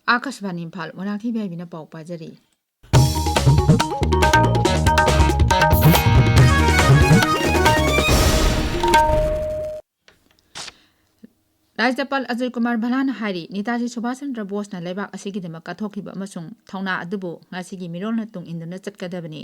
आकाशवाणी इम्फाल मोइरांगथेम इबेहाइबिना पाउ पाजरी राज्यपाल अजय कुमार भलाना हारी नेताजी सुभाष चंद्र बोसना लेबाक असिगिदमक काथोखिबा अमसुंग थौना अदुबु ngасigi मिरोलना तुंग इंदुना चटकदबनी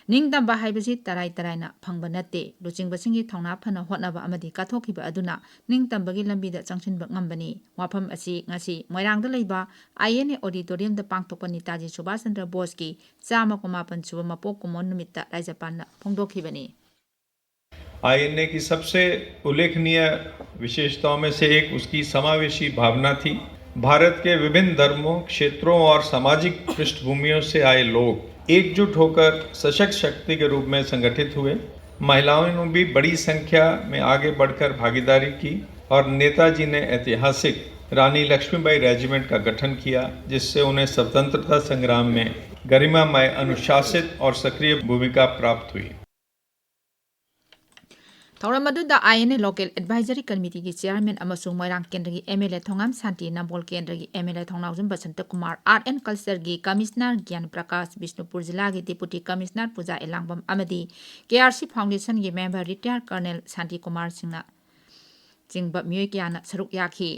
निंगदंबा हाइबसि तराई तराइना फंगबा नत्ते लुचिंगबसिंगी थौना फना होटनाबा अमदि काथोखिबा अदुना निंगतंबगी लंबीदा चंगसिनबा ngambani वाफम असि ngasi मोइरांगदा लेबा आईएनए ऑडिटोरियमदा पांगथोकपा नेताजी सुभाष चंद्र बोसकी 109 सुबा मपोक कुमोन नुमित्ता राज्यपालना फोंदोखिबनी। आईएनए की सबसे उल्लेखनीय विशेषताओं में से एक उसकी समावेशी भावना थी। भारत के विभिन्न धर्मों, क्षेत्रों और सामाजिक पृष्ठभूमियों से आए लोग एकजुट होकर सशक्त शक्ति के रूप में संगठित हुए। महिलाओं ने भी बड़ी संख्या में आगे बढ़कर भागीदारी की और नेताजी ने ऐतिहासिक रानी लक्ष्मीबाई रेजिमेंट का गठन किया, जिससे उन्हें स्वतंत्रता संग्राम में गरिमामय, अनुशासित और सक्रिय भूमिका प्राप्त हुई। थौरमदुदा आईएनए लोकल एडवाइजरी कमिटी की चेयरमैन अमसुंग मोइरांग केंद्र की एमएलए थोंगाम शांति नंबोल केंद्र की MLA Thongnaojam Basanta Kumar art and culture की कमिश्नर ज्ञान प्रकाश बिष्णुपुर जिला की डिप्टी कमिश्नर पूजा एलांगबम अमदी केआरसी फाउंडेशन की member retire colonel Shanti Kumar Singh चिंब मियोय क्याना सरुक याखी।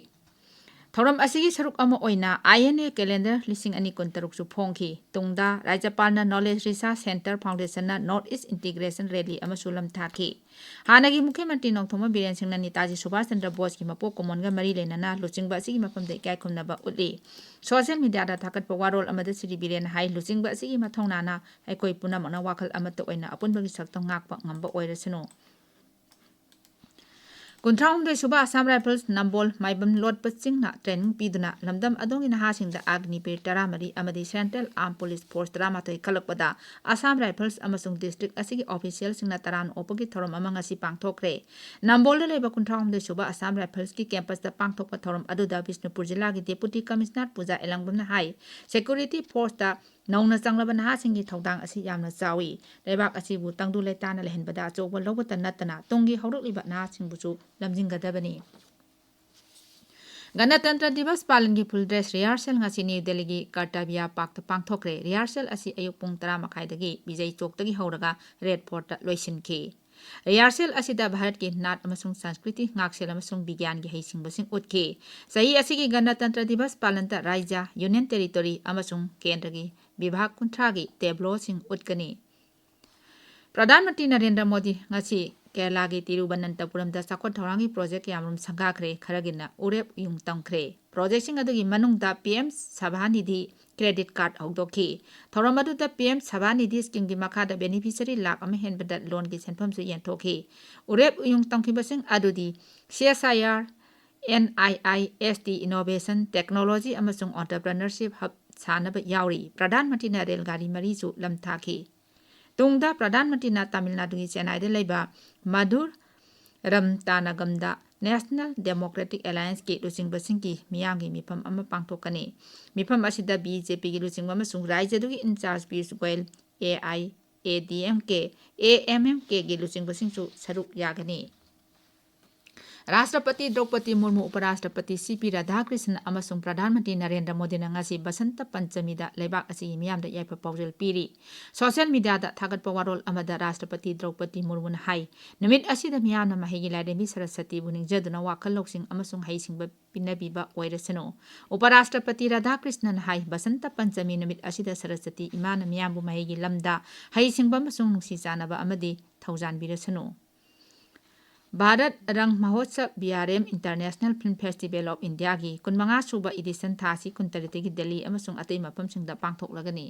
थौरम असिगी सरुक अमा ओइना आईएनए कैलेंडर 2023 फोंखी तुंगदा राज्यपालना knowledge research centre foundation north east integration rally अमसुलम थाकी। हानगी मुख्यमंत्री नोंथोमा बीरेन सिंह नेताजी सुभाष चंद्र बोस की मपोक कोमोनगा मरी लेना लुचिंगबा असिगी मफमदे इकायखुमनबा उतली। सोशल मीडिया थागतपा वारोल अमदा श्री बीरेन हाई लुचिंगबा असिगी मथौनाना अखोय पुनमना वाखल अमत ओइना अपुनबगी सक्तम ngakpa ngamba ओइरसनो। 53 सुबा असम राइफल्स नंबोल माइबम लोटपा चिंगना ट्रेनिंग पीदुना लमदम अदोंगी नहासिंगदा अग्निवीर 13 अमदी सेंट्रल आर्म पुलिस फोर्स 13 खलकपदा असम राइफल्स अमसुंग डिस्ट्रिक्ट असिगी ऑफिशियल सिंगना तरान ओपगी थोरम अमा ngasi पांगथोकरे। नंबोल लेबा 53 सुबा असम राइफल्स की कैंपस दा पांगथोकपा थोरम अदुदा बिष्णुपुर जिला की डिप्टी कमिश्नर पूजा एलांगबमना हाई सिक्योरिटी फोर्स दा नौना चंगलबा नहासिंगी थौदांग असि यामना चावी लेबाक असिबु तंगदु लेताना लेहनबदा अचौबा लौबता नतना तोंगी हौरकलिबा नहासिंगबुसु लमजिंगदबनी। गणतंत्र दिवस पालन की full dress rehearsal ngasi new Delhi की कर्तव्य पार्क पांगथोकरे। रिहर्सल असि अयुक पुंग 10 मखाइदगी विजय चौकदगी हौरगा रेड फोर्ट लोइसिनखी। रिहर्सल असिदा भारत की नाट अमसुंग संस्कृति ngaksil अमसुंग विज्ञान की हैसिंगबसिंग उतखी। सही असिगी गणतंत्र दिवस पालनता राज्य यूनियन टेरिटोरी अमसुंग केंद्र की विभाग 50 की टेब्लोसिंग उतकनी। प्रधानमंत्री नरेंद्र मोदी ngasi केरला की तिरुवनंतपुरम दा चाखोट थौरांगी प्रोजेक्ट यामरुम संगाखरे खरगिना उरेप युंग तंखरे। प्रोजेक्ट अदुगी मनुंगदा पीएम सभानिधि क्रेडिट कार्ड हौदोखी। थौरम अदुदा पीएम सभानिधि स्कीम की मखादा बेनिफिशियरी लाख अमा हेनबदा लोन की सेनफमसु येंथोखी। उरेप युंग तंखिबसिंग अदुदी CSIR NIIST इनोवेशन टेक्नोलॉजी अमसुंग एंटरप्रेन्योरशिप हब सानब यावरी। प्रधानमंत्री ने रेलगाड़ी मरीसु लमथाखी। तुंगदा प्रधानमंत्री तमिलनाडु की चेन्नई दे लेबा मधुर रमतानागमदा नेशनल डेमोक्रेटिक अलायंस की लुचिंगबसिंग की मियांगी मिफम अमा पांगथोकनी। मिफम असिदा बीजेपी की लुचिंगबा अमसुंग राज्यदुगी incharge Piyush Goyal AIADMK AMMK की लुचिंगबसिंगसु सरुक यागनी। राष्ट्रपति द्रौपदी मुर्मू, उपराष्ट्रपति CP राधाकृष्णन अमसुंग प्रधानमंत्री नरेंद्र मोदी ngasi बसंत पंचमी दा लेबाक असि मियामदा याइफा पाउजल पीरी। सोशल मीडिया दा थागतपा वारोल अमदा राष्ट्रपति द्रौपदी मुर्मू हाई नमित असिदा मियामना महेगी लाइरेंबी सरस्वती बु निंगजदुना वाखल लौसिंग अमसुंग हैसिंगबा पिनबीबा ओइरसनो। उपराष्ट्रपति राधाकृष्णन हाई बसंत पंचमी नमित असिदा सरस्वती इमाना मियामबु महेगी लमदा हैसिंगबा अमसुंग नुंगसी चानबा अमदी थौजानबीरसनो। भारत रंग महोत्सव BRM international film festival of India की 15 सूबा एडिशन थासी 19 की दिल्ली अमसुंग अतई मफमसिंगदा पांगथोकलगनी।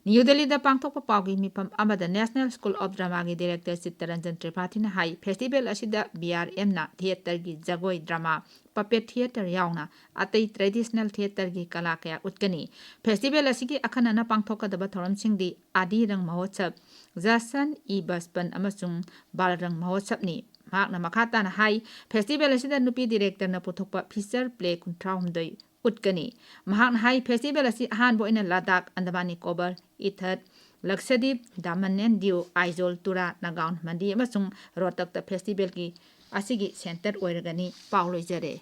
न्यू दिल्ली दा पांगथोकपा पाउगी मिफम अमदा नेशनल स्कूल ऑफ ड्रामा की डायरेक्टर चित्तरंजन त्रिपाठी ने हाई फेस्टिवल असिदा BRM ना थिएटर की जगोई ड्रामा पपेट थिएटर यावना अतई ट्रेडिशनल थिएटर की कला कया उतकनी। फेस्टिवल असिगी अखनना पांगथोकदबा थौरमसिंगदी आदि रंग महोत्सव, जसन ई बचपन अमसुंग बाल रंग महोत्सवनी। माकना मखाताना हाई फेस्टिवल असिदा नुपी डायरेक्टर ना पुथोकपा फीचर प्ले 53 उतकनी। महाकना हाई फेस्टिवल असि अहानबो इन लद्दाख, अंडमान निकोबार, इथर, लक्षद्वीप, दामन एंड दिउ, आइजोल, तुरा, नागाउन, मंडी अमसुंग रोहतक फेस्टिवल की असिगी सेंटर ओइरगनी पाउ लोइजरे।